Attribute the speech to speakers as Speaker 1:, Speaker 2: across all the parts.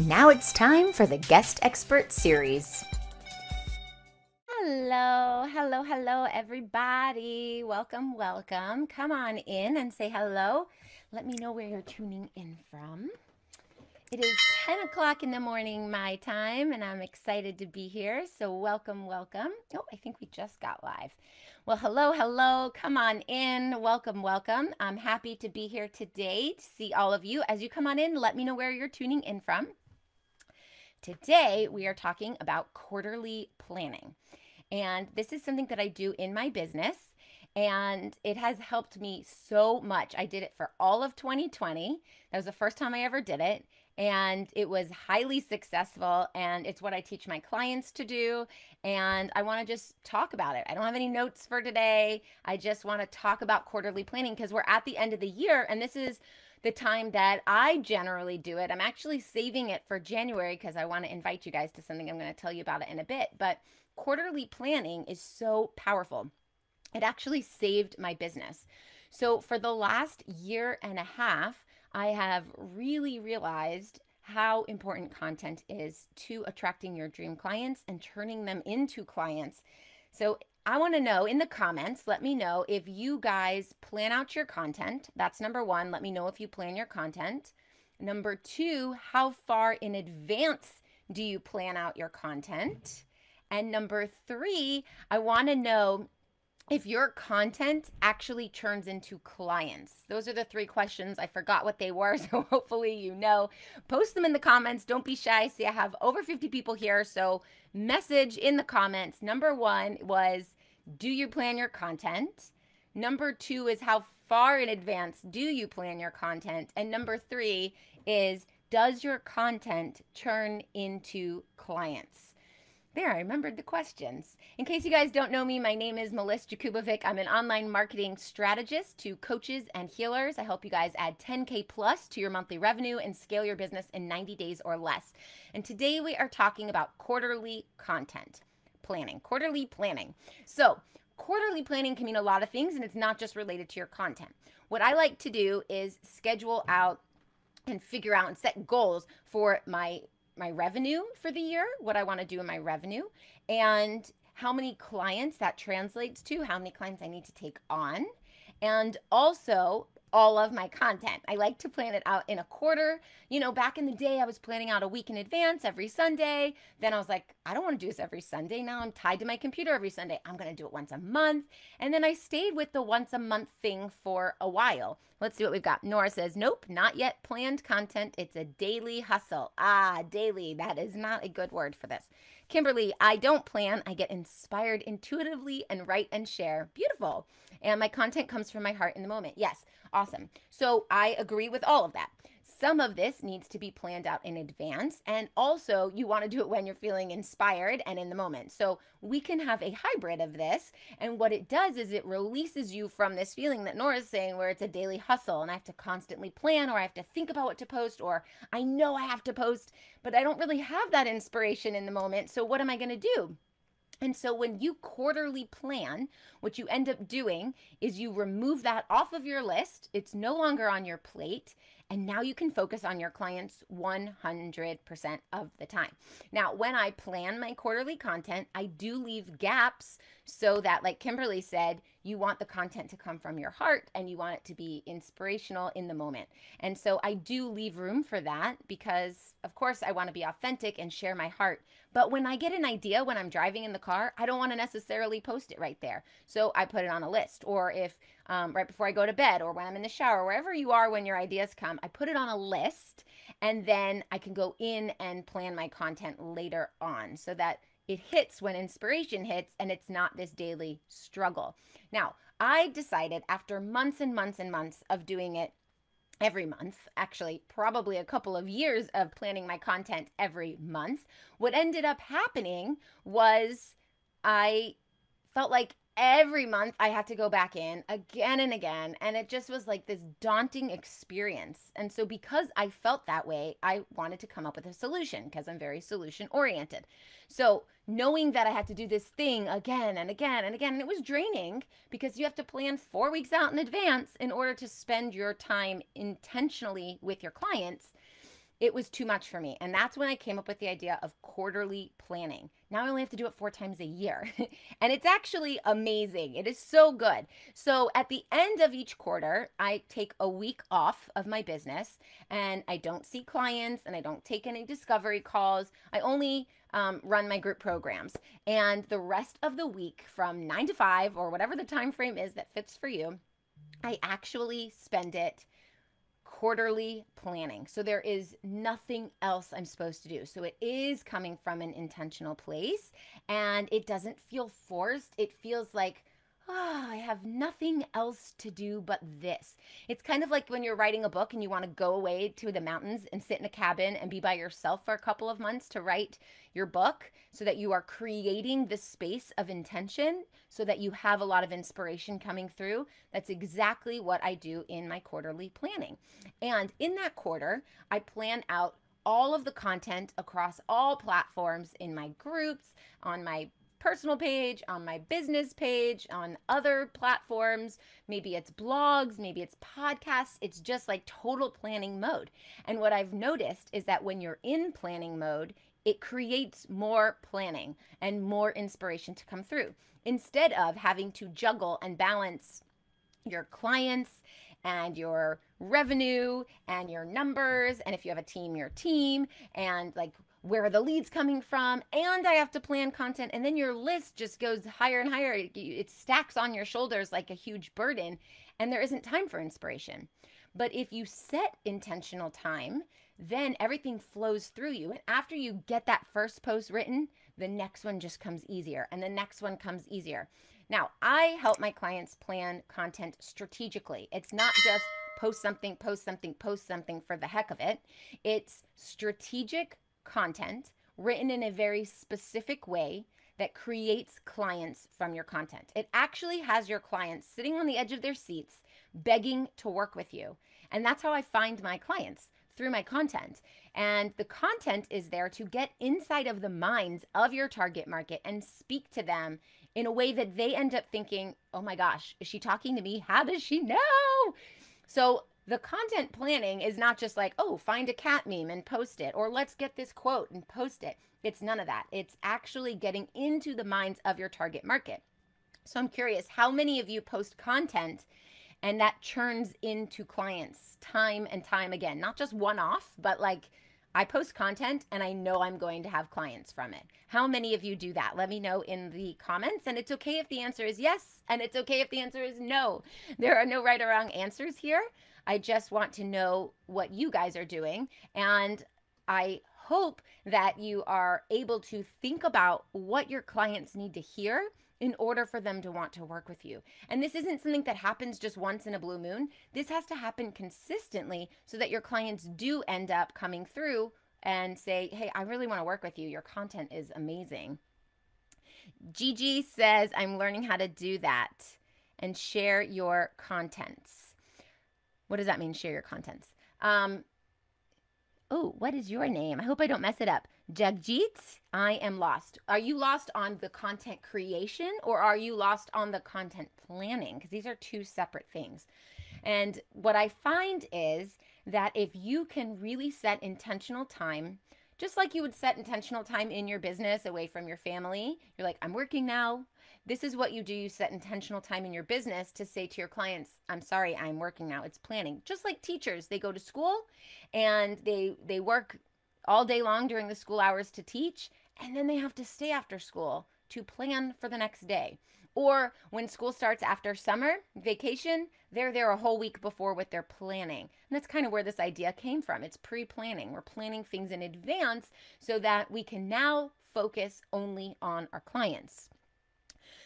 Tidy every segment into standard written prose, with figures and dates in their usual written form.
Speaker 1: And now it's time for the Guest Expert Series. Hello, everybody. Welcome. Come on in and say hello. Let me know where you're tuning in from. It is 10 o'clock in the morning my time, and I'm excited to be here. So welcome. Oh, I think we just got live. Well, hello. Come on in. Welcome. I'm happy to be here today to see all of you. As you come on in, let me know where you're tuning in from. Today, we are talking about quarterly planning. And this is something that I do in my business, and it has helped me so much. I did it for all of 2020. That was the first time I ever did it. And it was highly successful, and it's what I teach my clients to do. And I want to just talk about it. I don't have any notes for today. I just want to talk about quarterly planning because we're at the end of the year, and this is the time that I generally do it. I'm actually saving it for January because I want to invite you guys to something. I'm going to tell you about it in a bit. But quarterly planning is so powerful. It actually saved my business. So for the last year and a half, I have really realized how important content is to attracting your dream clients and turning them into clients. So I want to know in the comments, let me know if you guys plan out your content. That's number one. Let me know if you plan your content. Number two, how far in advance do you plan out your content? And number three, I want to know if your content actually turns into clients. Those are the three questions. I forgot what they were, so hopefully you know. Post them in the comments. Don't be shy. See, I have over 50 people here, so message in the comments. Number one was, do you plan your content? Number two is, how far in advance do you plan your content? And number three is, does your content turn into clients? There, I remembered the questions. In case you guys don't know me, my name is Melissa Jakubovic. I'm an online marketing strategist to coaches and healers. I help you guys add 10K plus to your monthly revenue and scale your business in 90 days or less. And today we are talking about quarterly content planning, quarterly planning. So quarterly planning can mean a lot of things, and it's not just related to your content. What I like to do is schedule out and figure out and set goals for my revenue for the year, what I want to do in my revenue, and how many clients that translates to, how many clients I need to take on, and also all of my content. I like to plan it out in a quarter. You know, back in the day, I was planning out a week in advance every Sunday. Then I was like, I don't want to do this every Sunday. Now I'm tied to my computer every Sunday. I'm going to do it once a month. And then I stayed with the once a month thing for a while. Let's see what we've got. Nora says, nope, not yet planned content. It's a daily hustle. Daily. That is not a good word for this. Kimberly, I don't plan. I get inspired intuitively and write and share. Beautiful. And my content comes from my heart in the moment. Yes. Awesome. So I agree with all of that. Some of this needs to be planned out in advance, and also you want to do it when you're feeling inspired and in the moment. So we can have a hybrid of this, and what it does is it releases you from this feeling that Nora's saying, where it's a daily hustle and I have to constantly plan, or I have to think about what to post, or I know I have to post, but I don't really have that inspiration in the moment. So what am I going to do? And so when you quarterly plan, what you end up doing is you remove that off of your list. It's no longer on your plate. And now you can focus on your clients 100% of the time. Now, when I plan my quarterly content, I do leave gaps so that, like Kimberly said, you want the content to come from your heart and you want it to be inspirational in the moment. And so I do leave room for that because, of course, I want to be authentic and share my heart. But when I get an idea when I'm driving in the car, I don't want to necessarily post it right there. So I put it on a list, or if right before I go to bed, or when I'm in the shower, wherever you are when your ideas come, I put it on a list, and then I can go in and plan my content later on so that it hits when inspiration hits and it's not this daily struggle. Now, I decided after months and months and months of doing it every month, actually probably a couple of years of planning my content every month, what ended up happening was I felt like every month I had to go back in again and again, and it just was like this daunting experience. And so because I felt that way, I wanted to come up with a solution because I'm very solution oriented. So knowing that I had to do this thing again and again and again, and it was draining because you have to plan 4 weeks out in advance in order to spend your time intentionally with your clients. it was too much for me. And that's when I came up with the idea of quarterly planning. Now I only have to do it 4 times a year. And it's actually amazing. It is so good. So at the end of each quarter, I take a week off of my business and I don't see clients and I don't take any discovery calls. I only run my group programs. And the rest of the week from 9 to 5 or whatever the time frame is that fits for you, I actually spend it quarterly planning. So there is nothing else I'm supposed to do. So it is coming from an intentional place and it doesn't feel forced. It feels like, oh, I have nothing else to do but this. It's kind of like when you're writing a book and you want to go away to the mountains and sit in a cabin and be by yourself for a couple of months to write your book so that you are creating this space of intention so that you have a lot of inspiration coming through. That's exactly what I do in my quarterly planning. And in that quarter, I plan out all of the content across all platforms in my groups, on my personal page, on my business page, on other platforms. Maybe it's blogs, maybe it's podcasts. It's just like total planning mode. And what I've noticed is that when you're in planning mode, it creates more planning and more inspiration to come through instead of having to juggle and balance your clients and your revenue and your numbers. And if you have a team, your team, and like, where are the leads coming from? And I have to plan content. And then your list just goes higher and higher. It stacks on your shoulders like a huge burden, and there isn't time for inspiration. But if you set intentional time, then everything flows through you. And after you get that first post written, the next one just comes easier, and the next one comes easier. Now, I help my clients plan content strategically. It's not just post something, post something, post something for the heck of it. It's strategic content written in a very specific way that creates clients from your content. It actually has your clients sitting on the edge of their seats begging to work with you. And that's how I find my clients, through my content. And the content is there to get inside of the minds of your target market and speak to them in a way that they end up thinking, oh my gosh, is she talking to me? How does she know? So the content planning is not just like, oh, find a cat meme and post it, or let's get this quote and post it. It's none of that. It's actually getting into the minds of your target market. So I'm curious, how many of you post content and that churns into clients time and time again? Not just one-off, but like, I post content and I know I'm going to have clients from it. How many of you do that? Let me know in the comments. And it's okay if the answer is yes, and it's okay if the answer is no. There are no right or wrong answers here. I just want to know what you guys are doing. And I hope that you are able to think about what your clients need to hear in order for them to want to work with you. And this isn't something that happens just once in a blue moon. This has to happen consistently so that your clients do end up coming through and say, hey, I really want to work with you. Your content is amazing. Gigi says, I'm learning how to do that and share your contents. What does that mean, share your contents? Oh, what is your name? I hope I don't mess it up. Jagjit, I am lost. Are you lost on the content creation or are you lost on the content planning? Because these are two separate things. And what I find is that if you can really set intentional time, just like you would set intentional time in your business away from your family, you're like, I'm working now. This is what you do. You set intentional time in your business to say to your clients, I'm sorry, I'm working now. It's planning. Just like teachers, they go to school and they work all day long during the school hours to teach, and then they have to stay after school to plan for the next day. Or when school starts after summer vacation, they're there a whole week before with their planning. And that's kind of where this idea came from. It's pre-planning. We're planning things in advance so that we can now focus only on our clients.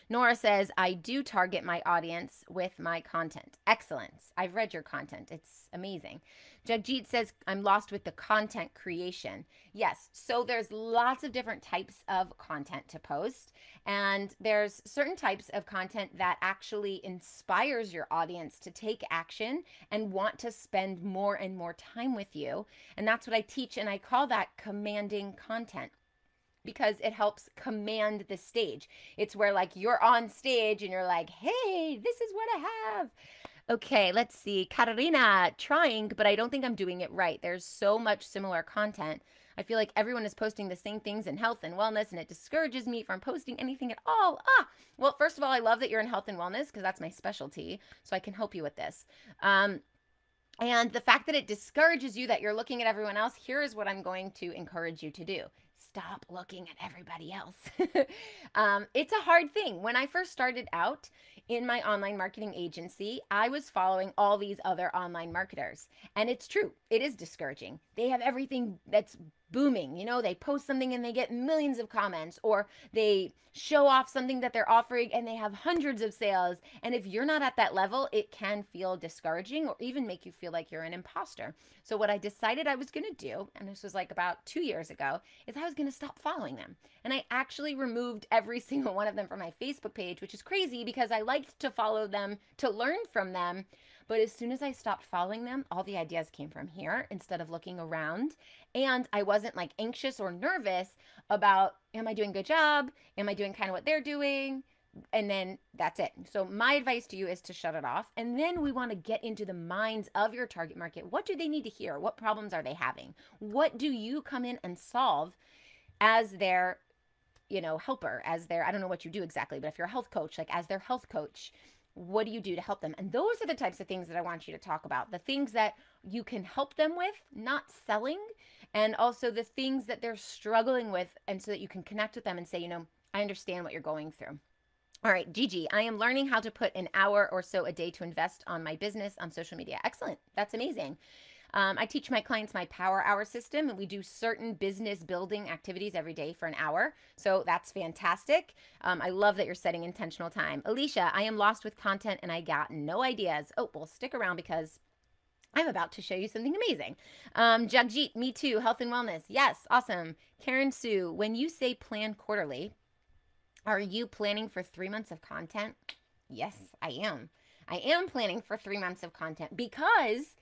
Speaker 1: Nora says, I do target my audience with my content. Excellent. I've read your content. It's amazing. Jagjit says, I'm lost with the content creation. Yes, so there's lots of different types of content to post. And there's certain types of content that actually inspires your audience to take action and want to spend more and more time with you. And that's what I teach, and I call that commanding content, because it helps command the stage. It's where like you're on stage and you're like, hey, this is what I have. Okay, let's see. Katarina, trying, but I don't think I'm doing it right. There's so much similar content. I feel like everyone is posting the same things in health and wellness, and it discourages me from posting anything at all. Well, first of all, I love that you're in health and wellness because that's my specialty, so I can help you with this. And the fact that it discourages you that you're looking at everyone else, here is what I'm going to encourage you to do. Stop looking at everybody else. It's a hard thing. When I first started out in my online marketing agency, I was following all these other online marketers. And it's true, it is discouraging. They have everything that's booming. You know, they post something and they get millions of comments, or they show off something that they're offering and they have hundreds of sales. And if you're not at that level, it can feel discouraging or even make you feel like you're an imposter. So what I decided I was going to do, and this was like about 2 years ago, is I was going to stop following them. And I actually removed every single one of them from my Facebook page, which is crazy because I liked to follow them to learn from them. But as soon as I stopped following them, all the ideas came from here instead of looking around. And I wasn't like anxious or nervous about, am I doing a good job? Am I doing kind of what they're doing? And then that's it. So my advice to you is to shut it off. And then we want to get into the minds of your target market. What do they need to hear? What problems are they having? What do you come in and solve as their, helper, as their, I don't know what you do exactly, but if you're a health coach, like as their health coach, what do you do to help them? And those are the types of things that I want you to talk about. The things that you can help them with, not selling, and also the things that they're struggling with, and so that you can connect with them and say, I understand what you're going through. All right, Gigi, I am learning how to put an hour or so a day to invest on my business on social media. Excellent. That's amazing. I teach my clients my Power Hour system, and we do certain business building activities every day for an hour. So that's fantastic. I love that you're setting intentional time. Alicia, I am lost with content and I got no ideas. Oh, well, stick around because I'm about to show you something amazing. Jagjit, me too. Health and wellness. Yes, awesome. Karen Sue, when you say plan quarterly, are you planning for 3 months of content? Yes, I am. I am planning for 3 months of content because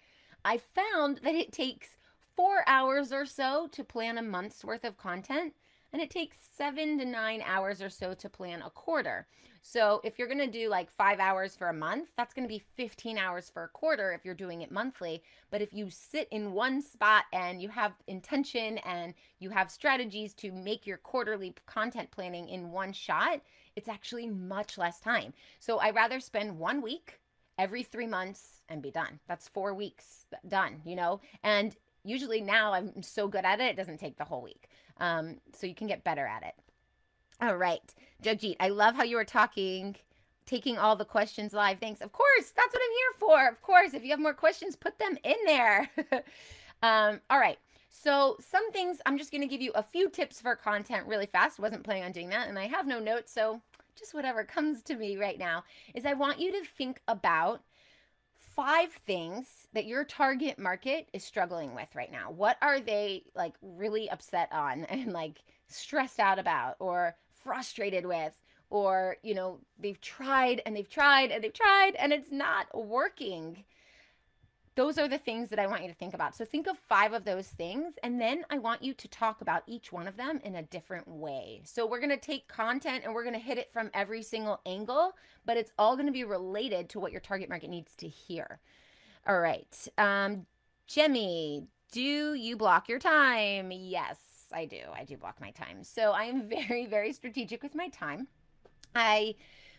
Speaker 1: I found that it takes 4 hours or so to plan a month's worth of content, and it takes 7 to 9 hours or so to plan a quarter. So if you're going to do like 5 hours for a month, that's going to be 15 hours for a quarter if you're doing it monthly. But if you sit in one spot and you have intention and you have strategies to make your quarterly content planning in one shot, it's actually much less time. So I rather spend 1 week every 3 months and be done. That's 4 weeks done, and usually now I'm so good at it, it doesn't take the whole week. So you can get better at it. All right, Jagjit, I love how you were taking all the questions live. Thanks. Of course, that's what I'm here for. Of course, if you have more questions, put them in there. All right. So some things, I'm just going to give you a few tips for content really fast. Wasn't planning on doing that, and I have no notes, so just whatever comes to me right now, is I want you to think about 5 things that your target market is struggling with right now. What are they like really upset on and like stressed out about or frustrated with, or, they've tried and they've tried and they've tried and it's not working. Those are the things that I want you to think about. So think of 5 of those things, and then I want you to talk about each one of them in a different way. So we're going to take content and we're going to hit it from every single angle, but it's all going to be related to what your target market needs to hear. All right. Jemmy, do you block your time? Yes, I do. I do block my time. So I am very, very strategic with my time. I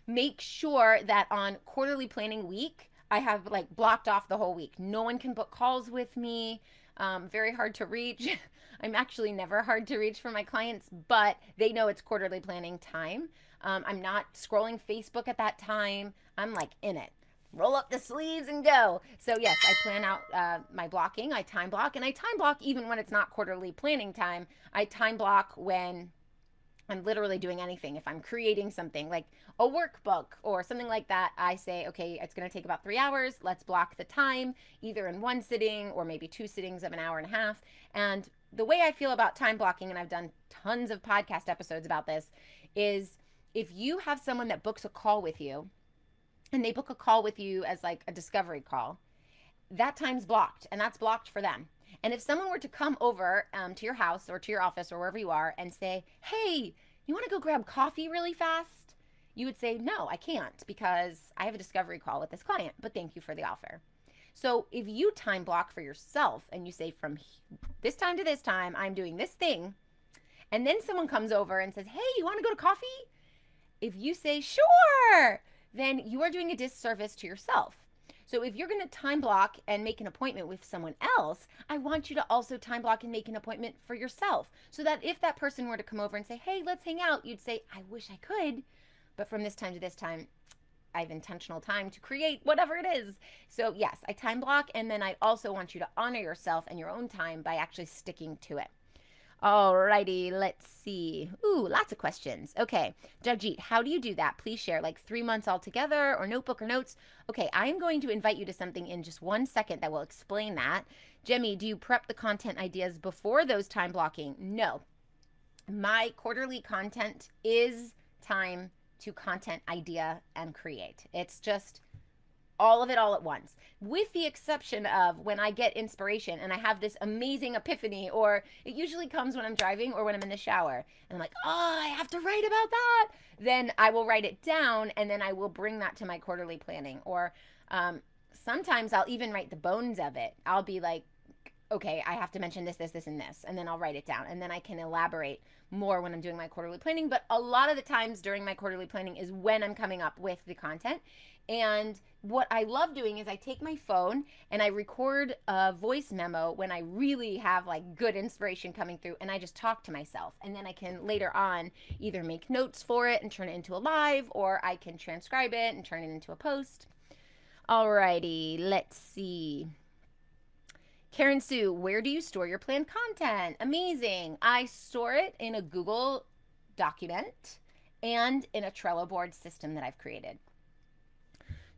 Speaker 1: make sure that on quarterly planning week, I have like blocked off the whole week. No one can book calls with me. Very hard to reach. I'm actually never hard to reach for my clients, but they know it's quarterly planning time. I'm not scrolling Facebook at that time. I'm like in it. Roll up the sleeves and go. So yes, I plan out my blocking. I time block, and I time block even when it's not quarterly planning time. I time block when I'm literally doing anything. If I'm creating something like a workbook or something like that, I say, okay, it's going to take about 3 hours. Let's block the time either in 1 sitting or maybe 2 sittings of an hour and a half. And the way I feel about time blocking, and I've done tons of podcast episodes about this, is if you have someone that books a call with you and they book a call with you as like a discovery call, that time's blocked, and that's blocked for them. And if someone were to come over to your house or to your office or wherever you are and say, hey, you want to go grab coffee really fast? you would say, no, I can't because I have a discovery call with this client, but thank you for the offer. So if you time block for yourself and you say from this time to this time, I'm doing this thing, and then someone comes over and says, hey, you want to go to coffee? If you say, sure, then you are doing a disservice to yourself. So if you're going to time block and make an appointment with someone else, I want you to also time block and make an appointment for yourself. So that if that person were to come over and say, hey, let's hang out, you'd say, I wish I could, but from this time to this time, I have intentional time to create whatever it is. So yes, I time block, and then I also want you to honor yourself and your own time by actually sticking to it. Alrighty, let's see. Ooh, lots of questions. Okay, Jagjit, how do you do that? Please share, like 3 months all together or notebook or notes. Okay, I am going to invite you to something in just 1 second that will explain that. Jemmy, do you prep the content ideas before those time blocking? No. My quarterly content is time to content idea and create. It's just all of it all at once, with the exception of when I get inspiration and I have this amazing epiphany, or it usually comes when I'm driving or when I'm in the shower and I'm like, oh, I have to write about that. Then I will write it down and then I will bring that to my quarterly planning. Or sometimes I'll even write the bones of it. I'll be like, okay, I have to mention this, this, this, and this, and then I'll write it down, and then I can elaborate more when I'm doing my quarterly planning. But a lot of the times during my quarterly planning is when I'm coming up with the content. And what I love doing is I take my phone and I record a voice memo when I really have like good inspiration coming through, and I just talk to myself, and then I can later on either make notes for it and turn it into a live, or I can transcribe it and turn it into a post. Alrighty, let's see. Karen Sue, where do you store your planned content? Amazing. I store it in a Google document and in a Trello board system that I've created.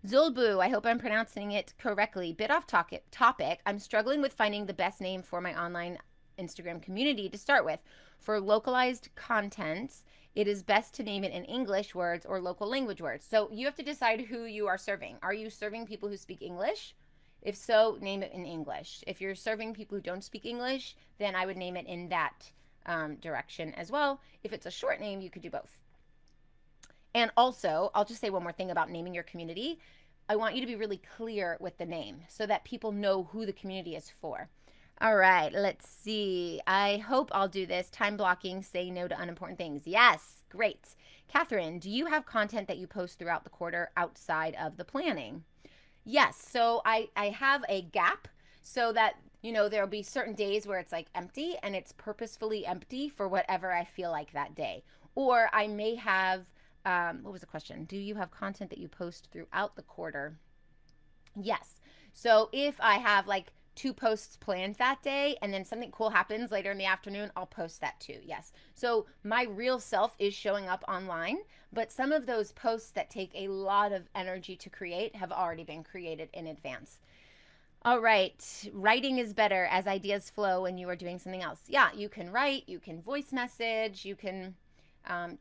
Speaker 1: Zulbu, I hope I'm pronouncing it correctly. Bit off topic. I'm struggling with finding the best name for my online Instagram community to start with. For localized content, it is best to name it in English words or local language words. So you have to decide who you are serving. Are you serving people who speak English? If so, name it in English. If you're serving people who don't speak English, then I would name it in that direction as well. If it's a short name, you could do both. And also, I'll just say one more thing about naming your community. I want you to be really clear with the name so that people know who the community is for. All right, let's see. I hope I'll do this. Time blocking, say no to unimportant things. Yes, great. Catherine, do you have content that you post throughout the quarter outside of the planning? Yes, so I have a gap so that, you know, there'll be certain days where it's like empty, and it's purposefully empty for whatever I feel like that day. Or I may have, what was the question? Do you have content that you post throughout the quarter? Yes. So if I have like 2 posts planned that day and then something cool happens later in the afternoon, I'll post that too. Yes. So my real self is showing up online, but some of those posts that take a lot of energy to create have already been created in advance. All right. Writing is better as ideas flow when you are doing something else. Yeah, you can write, you can voice message, you can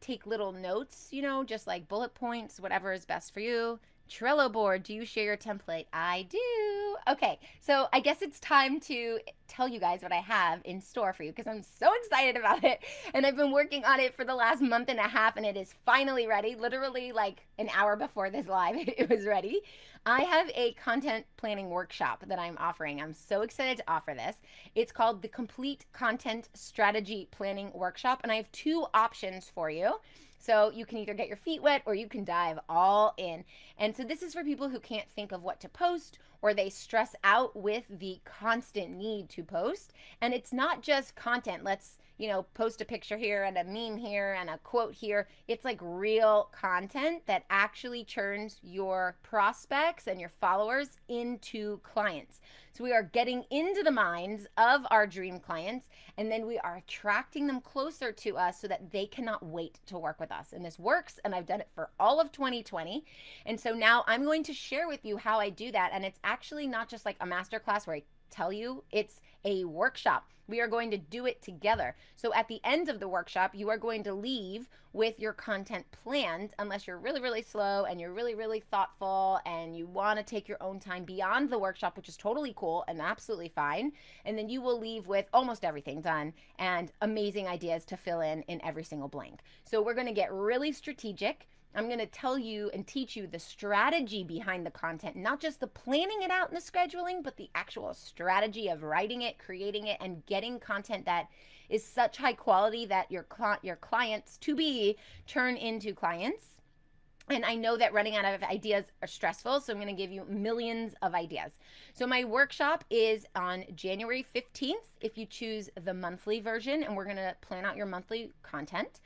Speaker 1: take little notes, you know, just like bullet points, whatever is best for you. Trello board, do you share your template? I do. Okay, so I guess it's time to tell you guys what I have in store for you, because I'm so excited about it, and I've been working on it for the last month and a half, and it is finally ready. Literally like an hour before this live, it was ready. I have a content planning workshop that I'm offering. I'm so excited to offer this. It's called the Complete Content Strategy Planning Workshop, and I have 2 options for you. So you can either get your feet wet or you can dive all in. And so this is for people who can't think of what to post, or they stress out with the constant need to post. And it's not just content. Let's, you know, post a picture here and a meme here and a quote here. It's like real content that actually turns your prospects and your followers into clients. So we are getting into the minds of our dream clients, and then we are attracting them closer to us so that they cannot wait to work with us. And this works, and I've done it for all of 2020. And so now I'm going to share with you how I do that. And it's actually not just like a masterclass where I tell you, it's a workshop. We are going to do it together. So at the end of the workshop, you are going to leave with your content planned, unless you're really, really slow and you're really, really thoughtful and you want to take your own time beyond the workshop, which is totally cool and absolutely fine. And then you will leave with almost everything done and amazing ideas to fill in every single blank. So we're going to get really strategic. I'm going to tell you and teach you the strategy behind the content, not just the planning it out and the scheduling, but the actual strategy of writing it, creating it, and getting content that is such high quality that your clients to be turn into clients. And I know that running out of ideas are stressful, so I'm going to give you millions of ideas. So my workshop is on January 15th if you choose the monthly version, and we're going to plan out your monthly content.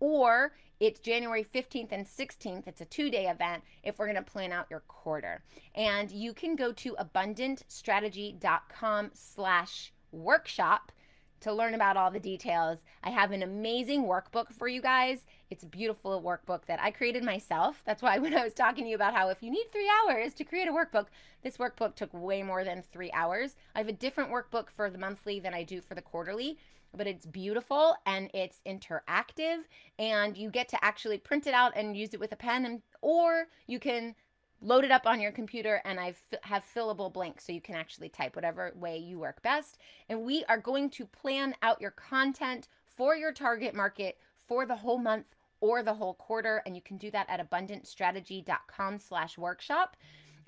Speaker 1: Or it's January 15th and 16th. It's a 2-day event if we're going to plan out your quarter. And you can go to abundantstrategy.com/workshop to learn about all the details. I have an amazing workbook for you guys. It's a beautiful workbook that I created myself. That's why when I was talking to you about how if you need 3 hours to create a workbook, this workbook took way more than 3 hours. I have a different workbook for the monthly than I do for the quarterly, but it's beautiful and it's interactive, and you get to actually print it out and use it with a pen, or you can load it up on your computer, and I have fillable blanks so you can actually type whatever way you work best. And we are going to plan out your content for your target market for the whole month or the whole quarter, and you can do that at abundantstrategy.com/workshop.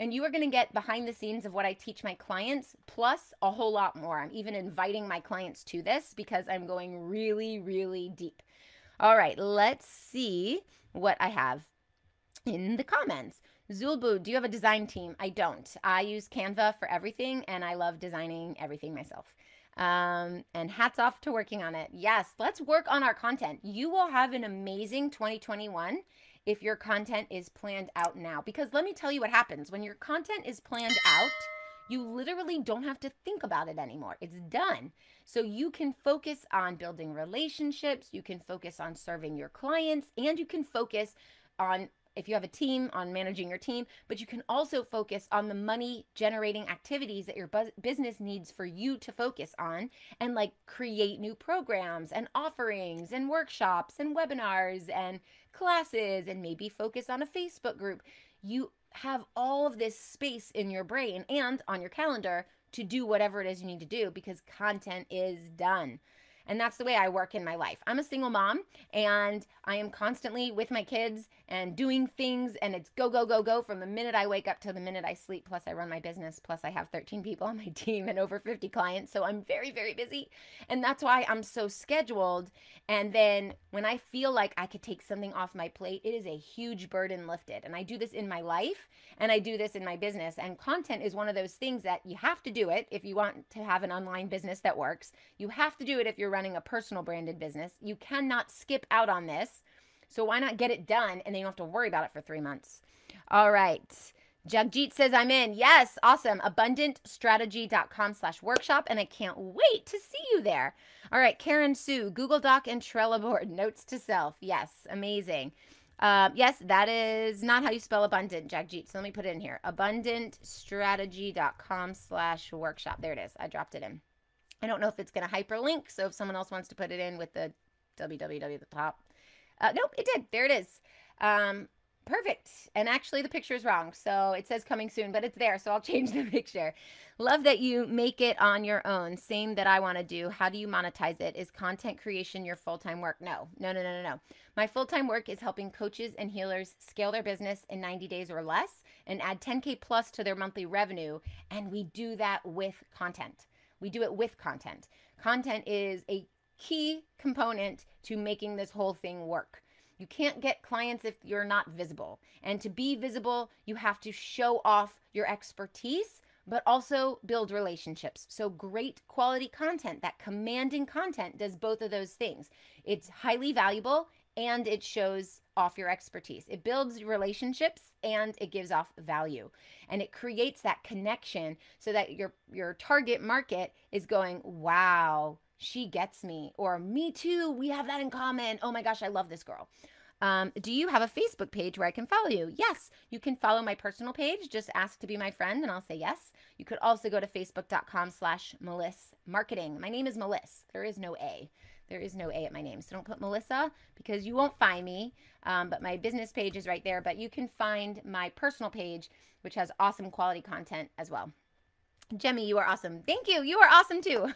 Speaker 1: And you are going to get behind the scenes of what I teach my clients, plus a whole lot more. I'm even inviting my clients to this because I'm going really, really deep. All right, let's see what I have in the comments. Zulbu, do you have a design team? I don't. I use Canva for everything, and I love designing everything myself. And hats off to working on it. Yes, let's work on our content. You will have an amazing 2021 if your content is planned out now. Because let me tell you what happens. When your content is planned out, you literally don't have to think about it anymore. It's done. So you can focus on building relationships, you can focus on serving your clients, and you can focus on, if you have a team, on managing your team, but you can also focus on the money generating activities that your business needs for you to focus on, and like create new programs and offerings and workshops and webinars and classes, and maybe focus on a Facebook group. You have all of this space in your brain and on your calendar to do whatever it is you need to do because content is done. And that's the way I work in my life. I'm a single mom, and I am constantly with my kids and doing things, and it's go, go, go, go from the minute I wake up to the minute I sleep. Plus I run my business. Plus I have 13 people on my team and over 50 clients. So I'm very, very busy. And that's why I'm so scheduled. And then when I feel like I could take something off my plate, it is a huge burden lifted. And I do this in my life, and I do this in my business. And content is one of those things that you have to do it if you want to have an online business that works. You have to do it if you're running a personal branded business. You cannot skip out on this. So why not get it done, and then you don't have to worry about it for 3 months. All right. Jagjit says I'm in. Yes, awesome. abundantstrategy.com/workshop, and I can't wait to see you there. All right, Karen Sue, Google Doc and Trello board, notes to self. Yes, amazing. Yes, that is not how you spell abundant, Jagjit. So let me put it in here. abundantstrategy.com/workshop. There it is. I dropped it in. I don't know if it's going to hyperlink, so if someone else wants to put it in with the www at the top. Nope, it did. There it is. Perfect. And actually the picture is wrong. So it says coming soon, but it's there. So I'll change the picture. Love that you make it on your own. Same that I want to do. How do you monetize it? Is content creation your full-time work? No. My full-time work is helping coaches and healers scale their business in 90 days or less and add 10K plus to their monthly revenue. And we do that with content. We do it with content. Content is a key component to making this whole thing work. You can't get clients if you're not visible. And to be visible, you have to show off your expertise, but also build relationships. So great quality content, that commanding content, does both of those things. It's highly valuable and it shows off your expertise. It builds relationships and it gives off value. And it creates that connection so that your target market is going, wow, she gets me, or me too, we have that in common. Oh my gosh, I love this girl. Do you have a Facebook page where I can follow you? Yes, you can follow my personal page. Just ask to be my friend and I'll say yes. You could also go to facebook.com/MelissMarketing. My name is Meliss. There is no A. There is no A at my name. So don't put Melissa because you won't find me. But my business page is right there. But you can find my personal page, which has awesome quality content as well. Jemmy, you are awesome. Thank you. You are awesome too.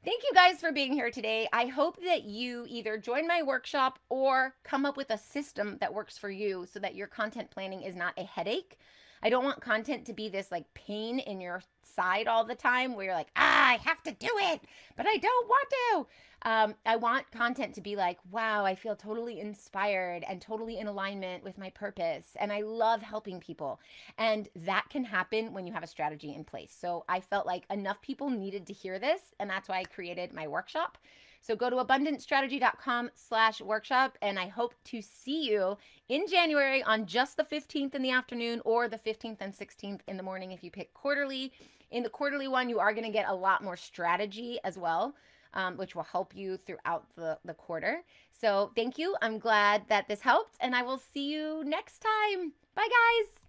Speaker 1: Thank you guys for being here today. I hope that you either join my workshop or come up with a system that works for you so that your content planning is not a headache. I don't want content to be this like pain in your side all the time where you're like, I have to do it, but I don't want to. I want content to be like, wow, I feel totally inspired and totally in alignment with my purpose. And I love helping people. And that can happen when you have a strategy in place. So I felt like enough people needed to hear this. And that's why I created my workshop. So go to abundancestrategy.com/workshop. And I hope to see you in January on just the 15th in the afternoon or the 15th and 16th in the morning if you pick quarterly. In the quarterly one, you are going to get a lot more strategy as well, which will help you throughout the quarter. So thank you. I'm glad that this helped, and I will see you next time. Bye, guys.